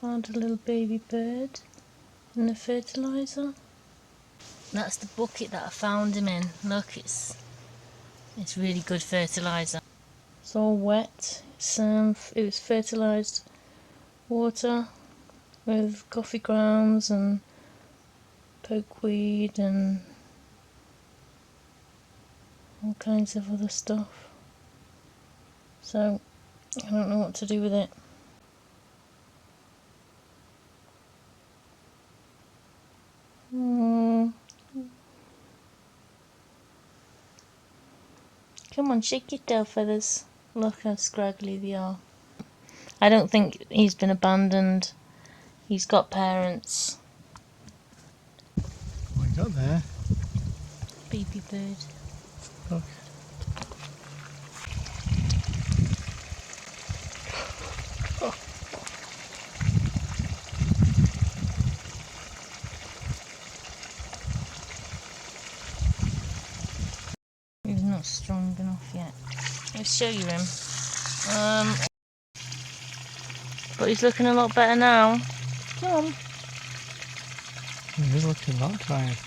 Found a little baby bird and a fertiliser. That's the bucket that I found him in. Look, it's really good fertiliser. It's all wet. It was fertilised water with coffee grounds and pokeweed and all kinds of other stuff. So I don't know what to do with it. Come on, shake your tail feathers. Look how scraggly they are. I don't think he's been abandoned. He's got parents. What you got there? Baby bird. Look. He's not strong enough yet. I'll show you him. But he's looking a lot better now. Come on. He's looking a lot tired.